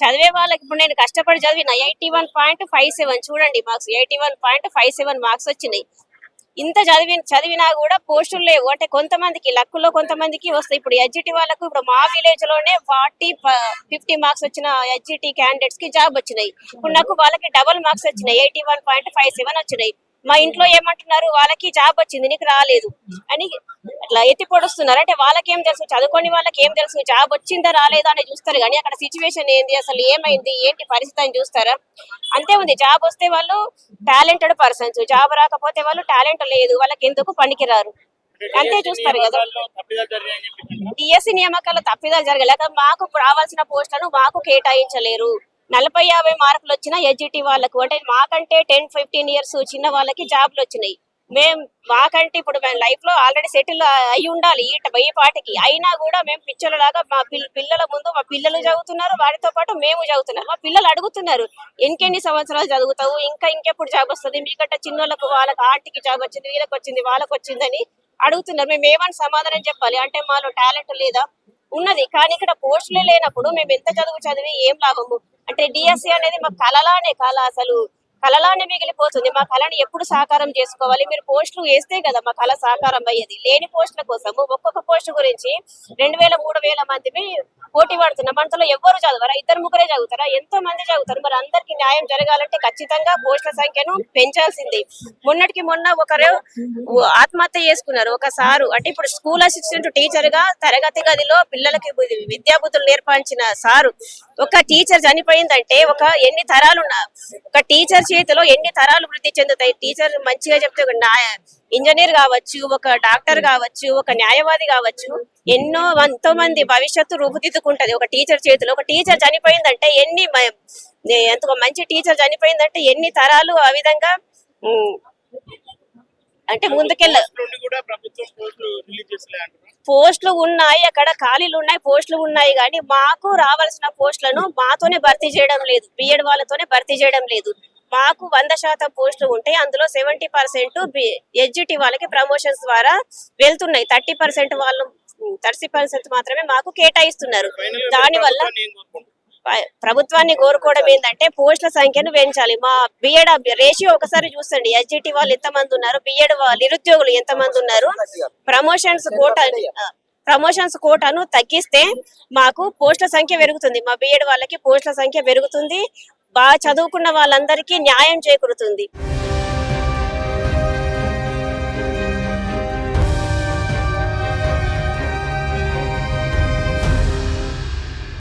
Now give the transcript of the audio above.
చదివే వాళ్ళకి ఇప్పుడు నేను కష్టపడి చదివిన 81.57 చూడండి మార్క్స్ 81.57 మార్క్స్ వచ్చినాయి. ఇంత చదివినా కూడా పోస్టులు లేవు. అంటే కొంతమందికి లక్కులో కొంతమందికి వస్తాయి. ఇప్పుడు ఎస్జిటి వాళ్ళకు ఇప్పుడు మా విలేజ్ లోనే 50 మార్క్స్ వచ్చిన ఎస్జిటి క్యాండిడేట్స్ కి జాబ్ వచ్చినాయి. ఇప్పుడు నాకు వాళ్ళకి డబుల్ మార్క్స్ వచ్చినాయి, 81.57 వచ్చినాయి. మా ఇంట్లో ఏమంటున్నారు, వాళ్ళకి జాబ్ వచ్చింది నీకు రాలేదు అని అట్లా ఎత్తి పొడుస్తున్నారు. అంటే వాళ్ళకేం తెలుసు, చదువుకొని వాళ్ళకి ఏం తెలుసు, జాబ్ వచ్చిందా రాలేదా అని చూస్తారు కానీ అక్కడ సిచ్యువేషన్ ఏంది, అసలు ఏమైంది ఏంటి పరిస్థితి అని చూస్తారా? అంతే ఉంది. జాబ్ వస్తే వాళ్ళు టాలెంటెడ్ పర్సన్స్, జాబ్ రాకపోతే వాళ్ళు టాలెంట్ లేదు, వాళ్ళకి ఎందుకు పనికిరారు అంతే చూస్తారు కదా. డిఎస్సి నియామకాల తప్పిదాలు జరగలేక మాకు రావాల్సిన పోస్టులను మాకు కేటాయించలేరు. 40-50 మార్కులు వచ్చిన ఎస్జిటి వాళ్ళకు, అంటే మాకంటే 10-15 ఇయర్స్ చిన్న వాళ్ళకి జాబ్లు వచ్చినాయి. మాకంటే ఇప్పుడు మేము లైఫ్ లో ఆల్రెడీ సెటిల్ అయి ఉండాలి ఈ పాటికి, అయినా కూడా మేము పిచ్చలలాగా మా పిల్లల ముందు మా పిల్లలు చదువుతున్నారు, వాటితో పాటు మేము చదువుతున్నారు. మా పిల్లలు అడుగుతున్నారు ఇంకెన్ని సంవత్సరాలు చదువుతావు, ఇంకెప్పుడు జాబ్ వస్తుంది, మీకంటే చిన్నోళ్ళకు వాళ్ళకి ఆంటీకి జాబ్ వచ్చింది, వీళ్ళకి వచ్చింది, వాళ్ళకి వచ్చిందని అడుగుతున్నారు. మేము ఏమని సమాధానం చెప్పాలి? అంటే మాలో టాలెంట్ లేదా? ఉన్నది, కానీ ఇక్కడ పోస్టులే లేనప్పుడు మేము ఎంత చదివి ఏం లాభము? అంటే డిఎస్సి అనేది మా కళ, అసలు కళలానే మిగిలిపోతుంది. మా కళని ఎప్పుడు సాకారం చేసుకోవాలి? మీరు పోస్టులు వేస్తే కదా మా కళ సాకారం అయ్యేది. లేని పోస్టుల కోసము ఒక్కొక్క పోస్టు గురించి 2000-3000 మంది పోటీ పడుతున్నాం. మనతో ఎవరు చదవరా? 2-3 చదువుతారా? ఎంతో మంది చదువుతారు. మరి అందరికి న్యాయం జరగాలంటే ఖచ్చితంగా పోస్టుల సంఖ్యను పెంచాల్సింది. మొన్న ఒకరు ఆత్మహత్య చేసుకున్నారు, ఒక సారు. అంటే ఇప్పుడు స్కూల్ అసిస్టెంట్ టీచర్ గా తరగతి గదిలో పిల్లలకి విద్యాబుద్ధులు నేర్పించిన సారు, ఒక టీచర్ చనిపోయిందంటే ఎన్ని తరాలు ఒక టీచర్ చేతిలో ఎన్ని తరాలు వృద్ధి చెందుతాయి? టీచర్ మంచిగా చెప్తే ఒక ఇంజనీర్ కావచ్చు, ఒక డాక్టర్ కావచ్చు, ఒక న్యాయవాది కావచ్చు, ఎంతో మంది భవిష్యత్తు రూపుదిద్దుకుంటది ఒక టీచర్ చేతిలో. ఒక టీచర్ చనిపోయిందంటే ఎంత మంచి టీచర్ చనిపోయిందంటే ఎన్ని తరాలు ఆ విధంగా అంటే ముందుకెళ్ళ పోస్టులు ఉన్నాయి, అక్కడ ఖాళీలు ఉన్నాయి, పోస్టులు ఉన్నాయి, కానీ మాకు రావాల్సిన పోస్టులను మాతోనే భర్తీ చేయడం లేదు, బిఎడ్ వాళ్ళతోనే భర్తీ చేయడం లేదు. మాకు 100% పోస్టులు ఉంటాయి, అందులో 70% ఎస్జిటి వాళ్ళకి ప్రమోషన్స్ ద్వారా వెళ్తున్నాయి. 30% మాత్రమే మాకు కేటాయిస్తున్నారు. దానివల్ల ప్రభుత్వాన్ని కోరుకోవడం ఏంటంటే పోస్టుల సంఖ్యను పెంచాలి. మా బిఎడ్ రేషియో ఒకసారి చూసండి, ఎస్జిటి వాళ్ళు ఎంతమంది ఉన్నారు, బిఎడ్ నిరుద్యోగులు ఎంతమంది ఉన్నారు. ప్రమోషన్స్ కోటాను తగ్గిస్తే మాకు పోస్టుల సంఖ్య పెరుగుతుంది, మా బిఎడ్ వాళ్ళకి పోస్టుల సంఖ్య పెరుగుతుంది, బాగా చదువుకున్న వాళ్ళందరికీ న్యాయం చేకూరుతుంది.